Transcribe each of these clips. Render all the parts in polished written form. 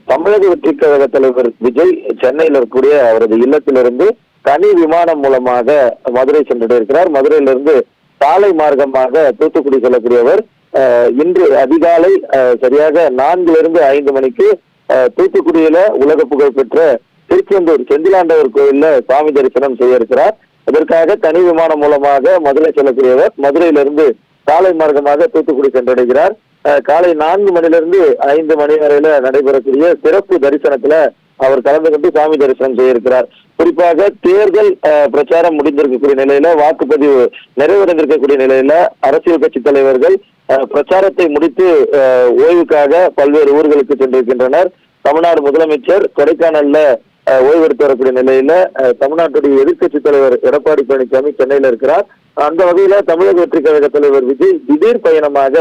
தமிழக வெற்றி கழக தலைவர் விஜய் சென்னையில் இருக்கக்கூடிய அவரது இல்லத்திலிருந்து தனி விமானம் மூலமாக மதுரை சென்றிருக்கிறார். மதுரையிலிருந்து சாலை மார்க்கமாக தூத்துக்குடி செல்லக்கூடியவர் இன்று அதிகாலை சரியாக 4 to 5 மணிக்கு தூத்துக்குடியில உலக புகழ் பெற்ற திருச்செந்தூர் செந்திலாண்டவர் கோயில்ல சாமி தரிசனம் செய்ய இருக்கிறார். அதற்காக தனி விமானம் மூலமாக மதுரை செல்லக்கூடியவர் மதுரையிலிருந்து சாலை மார்க்கமாக தூத்துக்குடி சென்றடைகிறார். காலை 4 மணிலிருந்து 5 மணி வரையில நடைபெறக்கூடிய சிறப்பு தரிசனத்துல அவர் கலந்து கொண்டு சாமி தரிசனம் செய்ய இருக்கிறார். குறிப்பாக தேர்தல் பிரச்சாரம் முடிந்திருக்கக்கூடிய நிலையில, வாக்குப்பதிவு நிறைவடைந்திருக்கக்கூடிய நிலையில அரசியல் கட்சி தலைவர்கள் பிரச்சாரத்தை முடித்து ஓய்வுக்காக பல்வேறு ஊர்களுக்கு சென்றிருக்கின்றனர். தமிழ்நாடு முதலமைச்சர் கொடைக்கானல்ல ஓய்வெடுத்து வரக்கூடிய நிலையில தமிழ்நாட்டுடைய எதிர்கட்சி தலைவர் எடப்பாடி பழனிசாமி சென்னையில இருக்கிறார். அந்த வகையில தமிழக வெற்றி கழக தலைவர் விஜய் திடீர் பயணமாக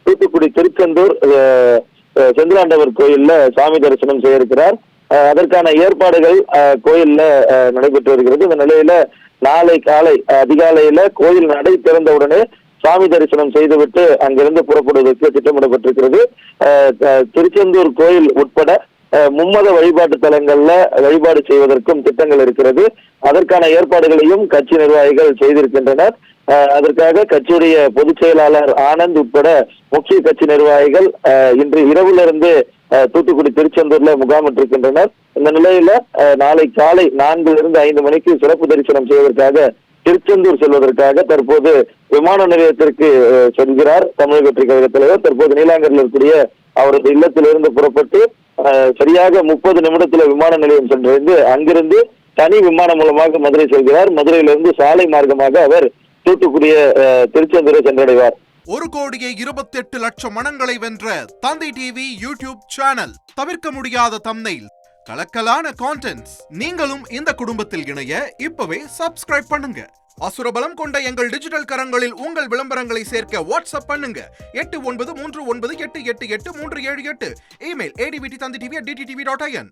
தூத்துக்குடி திருச்செந்தூர் செந்திலாண்டவர் கோயில்ல சாமி தரிசனம் செய்ய இருக்கிறார். அதற்கான ஏற்பாடுகள் கோயில்ல நடைபெற்று வருகிறது. இந்த நிலையில நாளை காலை அதிகாலையில கோயில் நடை திறந்தவுடனே சாமி தரிசனம் செய்துவிட்டு அங்கிருந்து புறப்படுவதற்கு திட்டமிடப்பட்டிருக்கிறது. திருச்செந்தூர் கோயில் உட்பட மும்மத வழிபாட்டு தலங்கள்ல வழிபாடு செய்வதற்கும் திட்டங்கள் இருக்கிறது. அதற்கான ஏற்பாடுகளையும் கட்சி நிர்வாகிகள் செய்திருக்கின்றனர். அதற்காக கட்சியுடைய பொதுச் செயலாளர் ஆனந்த் உட்பட முக்கிய கட்சி நிர்வாகிகள் இன்று இரவிலிருந்து தூத்துக்குடி திருச்செந்தூர்ல முகாமிட்டிருக்கின்றனர். இந்த நிலையில நாளை காலை 4 to 5 மணிக்கு சிறப்பு தரிசனம் செய்வதற்காக திருச்செந்தூர் செல்வதற்காக தற்போது விமான நிலையத்திற்கு செல்கிறார் தமிழக வெற்றி கழக தலைவர். தற்போது நீலாங்கரில் இருக்கக்கூடிய அவரது இல்லத்திலிருந்து புறப்பட்டு சரியாக 30 நிமிடத்துல விமான நிலையம் சென்றடைந்து அங்கிருந்து தனி விமானம் மூலமாக மதுரை செல்கிறார். மதுரையிலிருந்து சாலை மார்க்கமாக அவர் தூத்துக்குடிய திருச்செந்தூரை சென்றடைவார். 1,28,00,000 மனங்களை வென்ற தந்தை டிவி யூடியூப் சேனல். தவிர்க்க முடியாத தம்ப்நெயில், கலக்கலான கான்டென்ட்ஸ். நீங்களும் இந்த குடும்பத்தில் இணைய இப்பவே சப்ஸ்கிரைப் பண்ணுங்க. அசுரபலம் கொண்ட எங்கள் டிஜிட்டல் கரங்களில் உங்கள் விளம்பரங்களை சேர்க்க வாட்ஸ்அப் பண்ணுங்க. 8939888378. Email advttv@dttv.in.